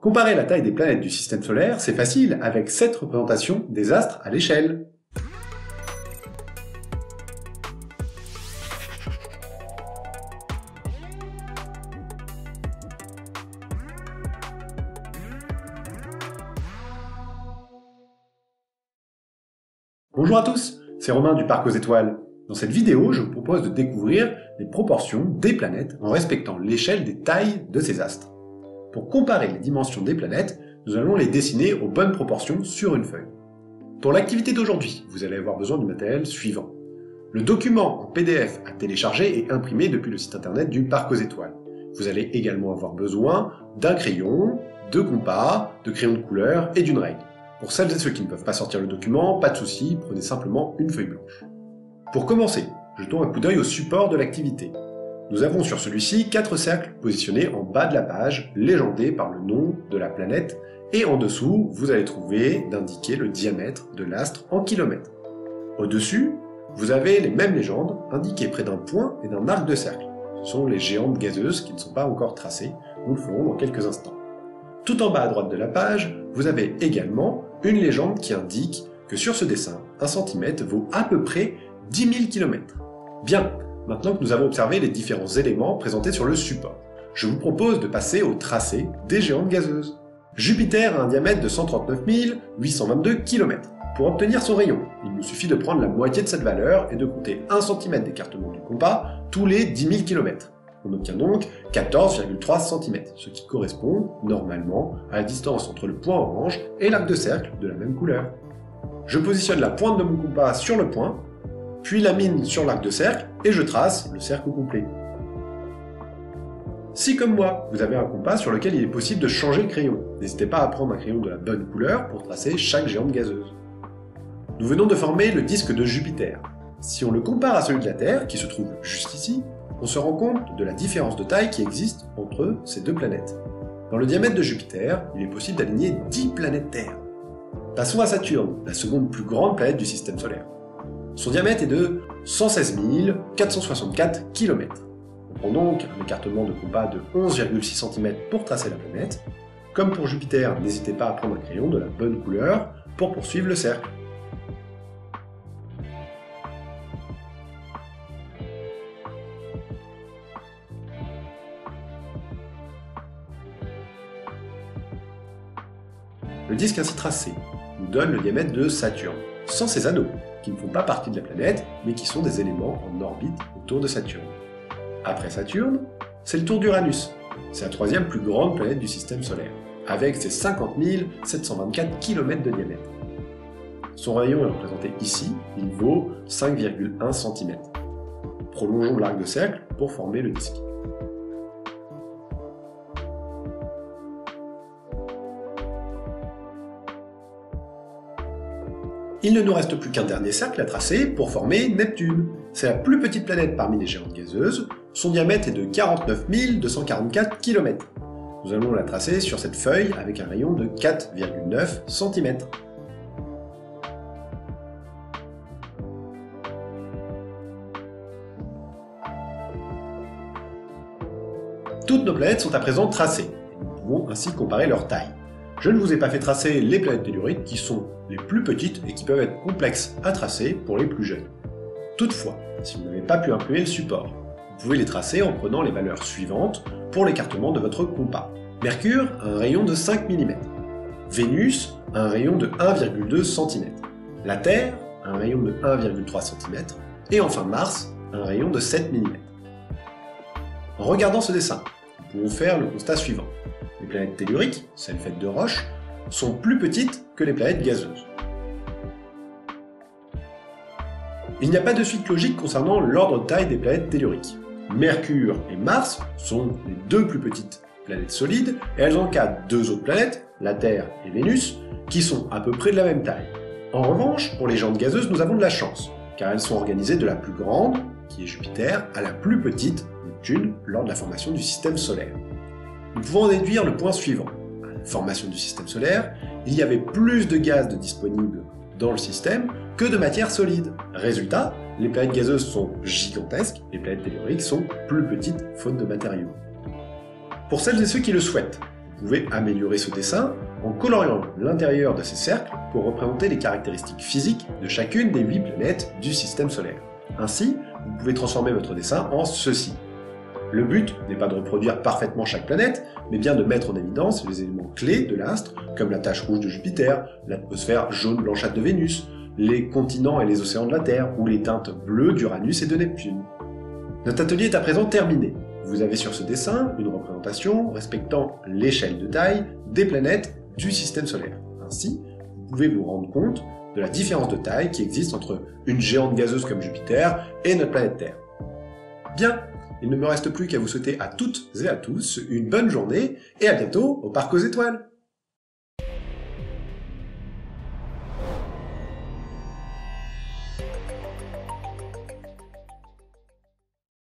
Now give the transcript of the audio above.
Comparer la taille des planètes du système solaire, c'est facile avec cette représentation des astres à l'échelle. Bonjour à tous, c'est Romain du Parc aux Étoiles. Dans cette vidéo, je vous propose de découvrir les proportions des planètes en respectant l'échelle des tailles de ces astres. Pour comparer les dimensions des planètes, nous allons les dessiner aux bonnes proportions sur une feuille. Pour l'activité d'aujourd'hui, vous allez avoir besoin du matériel suivant. Le document en PDF à télécharger et imprimer depuis le site internet du Parc aux Étoiles. Vous allez également avoir besoin d'un crayon, de compas, de crayons de couleur et d'une règle. Pour celles et ceux qui ne peuvent pas sortir le document, pas de souci, prenez simplement une feuille blanche. Pour commencer, jetons un coup d'œil au support de l'activité. Nous avons sur celui-ci 4 cercles positionnés en bas de la page, légendés par le nom de la planète, et en dessous, vous allez trouver d'indiquer le diamètre de l'astre en kilomètres. Au-dessus, vous avez les mêmes légendes, indiquées près d'un point et d'un arc de cercle. Ce sont les géantes gazeuses qui ne sont pas encore tracées, nous le ferons dans quelques instants. Tout en bas à droite de la page, vous avez également une légende qui indique que sur ce dessin, 1 cm vaut à peu près 10 000 km. Bien, maintenant que nous avons observé les différents éléments présentés sur le support, je vous propose de passer au tracé des géantes gazeuses. Jupiter a un diamètre de 139 822 km. Pour obtenir son rayon, il nous suffit de prendre la moitié de cette valeur et de compter 1 cm d'écartement du compas tous les 10 000 km. On obtient donc 14,3 cm, ce qui correspond, normalement, à la distance entre le point orange et l'arc de cercle de la même couleur. Je positionne la pointe de mon compas sur le point, puis la mine sur l'arc de cercle, et je trace le cercle complet. Si comme moi, vous avez un compas sur lequel il est possible de changer le crayon, n'hésitez pas à prendre un crayon de la bonne couleur pour tracer chaque géante gazeuse. Nous venons de former le disque de Jupiter. Si on le compare à celui de la Terre, qui se trouve juste ici, on se rend compte de la différence de taille qui existe entre ces deux planètes. Dans le diamètre de Jupiter, il est possible d'aligner 10 planètes Terre. Passons à Saturne, la seconde plus grande planète du système solaire. Son diamètre est de 116 464 km. On prend donc un écartement de compas de 11,6 cm pour tracer la planète. Comme pour Jupiter, n'hésitez pas à prendre un crayon de la bonne couleur pour poursuivre le cercle. Le disque ainsi tracé nous donne le diamètre de Saturne, sans ses anneaux, qui ne font pas partie de la planète, mais qui sont des éléments en orbite autour de Saturne. Après Saturne, c'est le tour d'Uranus. C'est la troisième plus grande planète du système solaire, avec ses 50 724 km de diamètre. Son rayon est représenté ici, il vaut 5,1 cm. Prolongeons l'arc de cercle pour former le disque. Il ne nous reste plus qu'un dernier cercle à tracer pour former Neptune. C'est la plus petite planète parmi les géantes gazeuses. Son diamètre est de 49 244 km. Nous allons la tracer sur cette feuille avec un rayon de 4,9 cm. Toutes nos planètes sont à présent tracées. Nous pouvons ainsi comparer leur taille. Je ne vous ai pas fait tracer les planètes telluriques qui sont les plus petites et qui peuvent être complexes à tracer pour les plus jeunes. Toutefois, si vous n'avez pas pu imprimer le support, vous pouvez les tracer en prenant les valeurs suivantes pour l'écartement de votre compas. Mercure a un rayon de 5 mm. Vénus a un rayon de 1,2 cm. La Terre a un rayon de 1,3 cm. Et enfin Mars a un rayon de 7 mm. En regardant ce dessin, nous pouvons faire le constat suivant. Les planètes telluriques, celles faites de roches, sont plus petites que les planètes gazeuses. Il n'y a pas de suite logique concernant l'ordre de taille des planètes telluriques. Mercure et Mars sont les deux plus petites planètes solides, et elles encadrent deux autres planètes, la Terre et Vénus, qui sont à peu près de la même taille. En revanche, pour les géantes gazeuses, nous avons de la chance, car elles sont organisées de la plus grande, qui est Jupiter, à la plus petite, Neptune, lors de la formation du système solaire. Nous pouvons en déduire le point suivant. À la formation du système solaire, il y avait plus de gaz disponibles dans le système que de matière solide. Résultat, les planètes gazeuses sont gigantesques, les planètes telluriques sont plus petites faute de matériaux. Pour celles et ceux qui le souhaitent, pouvez améliorer ce dessin en coloriant l'intérieur de ces cercles pour représenter les caractéristiques physiques de chacune des 8 planètes du système solaire. Ainsi, vous pouvez transformer votre dessin en ceci. Le but n'est pas de reproduire parfaitement chaque planète, mais bien de mettre en évidence les éléments clés de l'astre, comme la tache rouge de Jupiter, l'atmosphère jaune-blanchâtre de Vénus, les continents et les océans de la Terre, ou les teintes bleues d'Uranus et de Neptune. Notre atelier est à présent terminé. Vous avez sur ce dessin une représentation respectant l'échelle de taille des planètes du système solaire. Ainsi, vous pouvez vous rendre compte de la différence de taille qui existe entre une géante gazeuse comme Jupiter et notre planète Terre. Bien, il ne me reste plus qu'à vous souhaiter à toutes et à tous une bonne journée et à bientôt au Parc aux Étoiles.